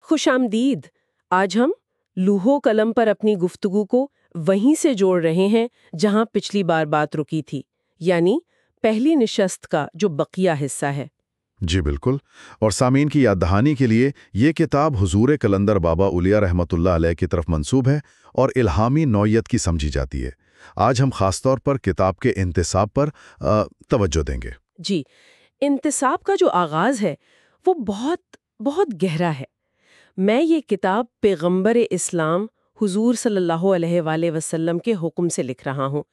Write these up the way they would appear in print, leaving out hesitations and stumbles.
خوش آمدید۔ آج ہم لوہو قلم پر اپنی گفتگو کو وہیں سے جوڑ رہے ہیں جہاں پچھلی بار بات رکی تھی، یعنی پہلی نشست کا جو بقیہ حصہ ہے۔ جی بالکل، اور سامعین کی یاد دہانی کے لیے یہ کتاب حضور کلندر بابا اولیا رحمۃ اللہ علیہ کی طرف منسوب ہے اور الہامی نوعیت کی سمجھی جاتی ہے۔ آج ہم خاص طور پر کتاب کے انتصاب پر توجہ دیں گے۔ جی، انتصاب کا جو آغاز ہے وہ بہت بہت گہرا ہے۔ میں یہ کتاب پیغمبر اسلام حضور صلی اللہ علیہ وآلہ وسلم کے حکم سے لکھ رہا ہوں۔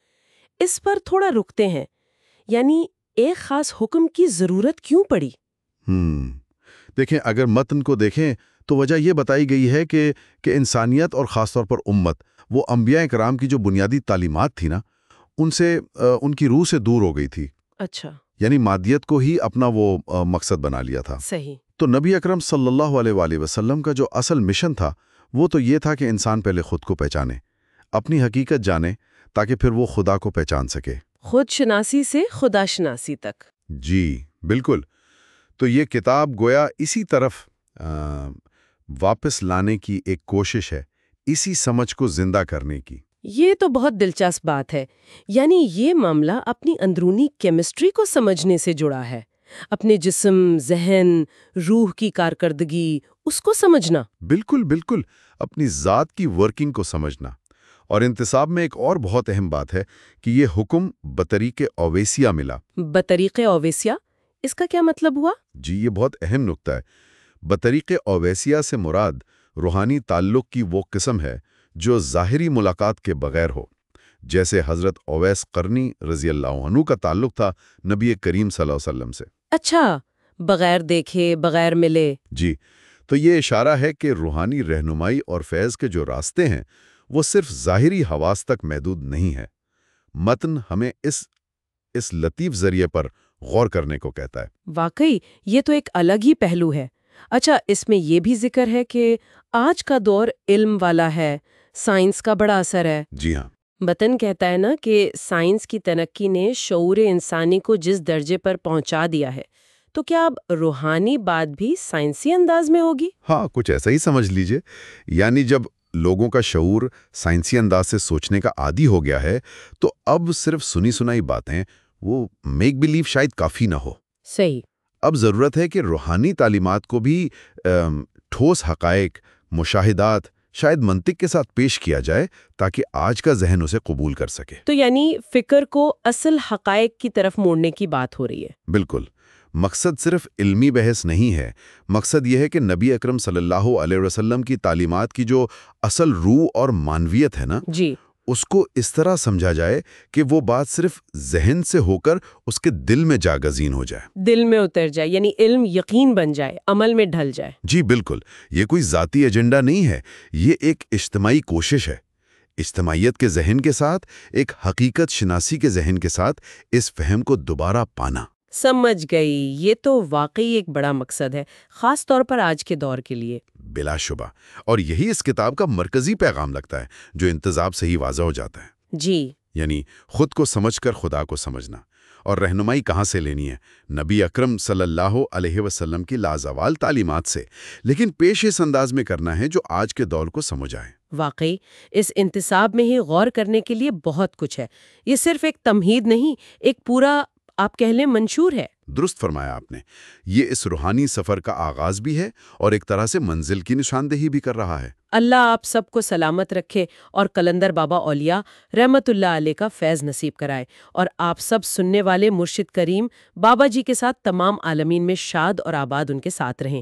اس پر تھوڑا رکتے ہیں، یعنی ایک خاص حکم کی ضرورت کیوں پڑی؟ دیکھیں، اگر متن کو دیکھیں تو وجہ یہ بتائی گئی ہے کہ انسانیت اور خاص طور پر امت وہ انبیاء کرام کی جو بنیادی تعلیمات تھی نا، ان کی روح سے دور ہو گئی تھی۔ اچھا، یعنی مادیت کو ہی اپنا وہ مقصد بنا لیا تھا۔ صحیح۔ تو نبی اکرم صلی اللہ علیہ وآلہ وسلم کا جو اصل مشن تھا وہ تو یہ تھا کہ انسان پہلے خود کو پہچانے، اپنی حقیقت جانے، تاکہ پھر وہ خدا کو پہچان سکے۔ خود شناسی سے خدا شناسی تک۔ جی بالکل۔ تو یہ کتاب گویا اسی طرف واپس لانے کی ایک کوشش ہے، اسی سمجھ کو زندہ کرنے کی۔ یہ تو بہت دلچسپ بات ہے، یعنی یہ معاملہ اپنی اندرونی کیمسٹری کو سمجھنے سے جڑا ہے، اپنے جسم، ذہن، روح کی کارکردگی، اس کو سمجھنا۔ بالکل بالکل، اپنی ذات کی ورکنگ کو سمجھنا۔ اور انتصاب میں ایک اور بہت اہم بات ہے کہ یہ حکم بطریق اویسیہ ملا۔ بطریق اویسیہ؟ اس کا کیا مطلب ہوا؟ جی، یہ بہت اہم نکتہ ہے۔ بطریق اویسیہ سے مراد روحانی تعلق کی وہ قسم ہے جو ظاہری ملاقات کے بغیر ہو، جیسے حضرت اویس قرنی رضی اللہ عنہ کا تعلق تھا نبی کریم صلی اللہ علیہ وسلم سے۔ اچھا، بغیر دیکھے، بغیر ملے۔ جی، تو یہ اشارہ ہے کہ روحانی رہنمائی اور فیض کے جو راستے ہیں وہ صرف ظاہری حواس تک محدود نہیں ہے۔ متن ہمیں اس لطیف ذریعے پر غور کرنے کو کہتا ہے۔ واقعی یہ تو ایک الگ ہی پہلو ہے۔ اچھا، اس میں یہ بھی ذکر ہے کہ آج کا دور علم والا ہے، سائنس کا بڑا اثر ہے۔ جی ہاں، متن کہتا ہے نا کہ سائنس کی ترقی نے شعور انسانی کو جس درجے پر پہنچا دیا ہے، تو کیا اب روحانی بات بھی سائنسی انداز میں ہوگی؟ ہاں، کچھ ایسا ہی سمجھ لیجئے۔ یعنی جب لوگوں کا شعور سائنسی انداز سے سوچنے کا عادی ہو گیا ہے تو اب صرف سنی سنائی باتیں، وہ میک بلیو شاید کافی نہ ہو۔ صحیح۔ اب ضرورت ہے کہ روحانی تعلیمات کو بھی ٹھوس حقائق، مشاہدات، شاید منطق کے ساتھ پیش کیا جائے تاکہ آج کا ذہن اسے قبول کر سکے۔ تو یعنی فکر کو اصل حقائق کی طرف موڑنے کی بات ہو رہی ہے۔ بالکل۔ مقصد صرف علمی بحث نہیں ہے، مقصد یہ ہے کہ نبی اکرم صلی اللہ علیہ وسلم کی تعلیمات کی جو اصل روح اور معنویت ہے نا، جی، اس کو اس طرح سمجھا جائے کہ وہ بات صرف ذہن سے ہو کر اس کے دل میں جاگزین ہو جائے، دل میں اتر جائے، یعنی علم یقین بن جائے، عمل میں ڈھل جائے۔ جی بالکل، یہ کوئی ذاتی ایجنڈا نہیں ہے، یہ ایک اجتماعی کوشش ہے، اجتماعیت کے ذہن کے ساتھ، ایک حقیقت شناسی کے ذہن کے ساتھ اس فہم کو دوبارہ پانا۔ سمجھ گئی، یہ تو واقعی ایک بڑا مقصد ہے، خاص طور پر آج کے دور کے لیے۔ بلا شبہ، اور یہی اس کتاب کا مرکزی پیغام لگتا ہے جو انتساب سے ہی واضح ہو جاتا ہے۔ جی، یعنی خود کو سمجھ کر خدا کو سمجھنا، اور رہنمائی کہاں سے لینی ہے؟ نبی اکرم صلی اللہ علیہ وسلم کی لازوال تعلیمات سے، لیکن پیش اس انداز میں کرنا ہے جو آج کے دور کو سمجھ آئے۔ واقعی اس انتصاب میں ہی غور کرنے کے لیے بہت کچھ ہے۔ یہ صرف ایک تمہید نہیں، ایک پورا آپ کہہ لیں منشور ہے۔ درست فرمایا آپ نے، یہ اس روحانی سفر کا آغاز بھی ہے اور ایک طرح سے منزل کی نشاندہی بھی کر رہا ہے۔ اللہ آپ سب کو سلامت رکھے اور قلندر بابا اولیا رحمت اللہ علیہ کا فیض نصیب کرائے، اور آپ سب سننے والے مرشد کریم بابا جی کے ساتھ تمام عالمین میں شاد اور آباد ان کے ساتھ رہیں۔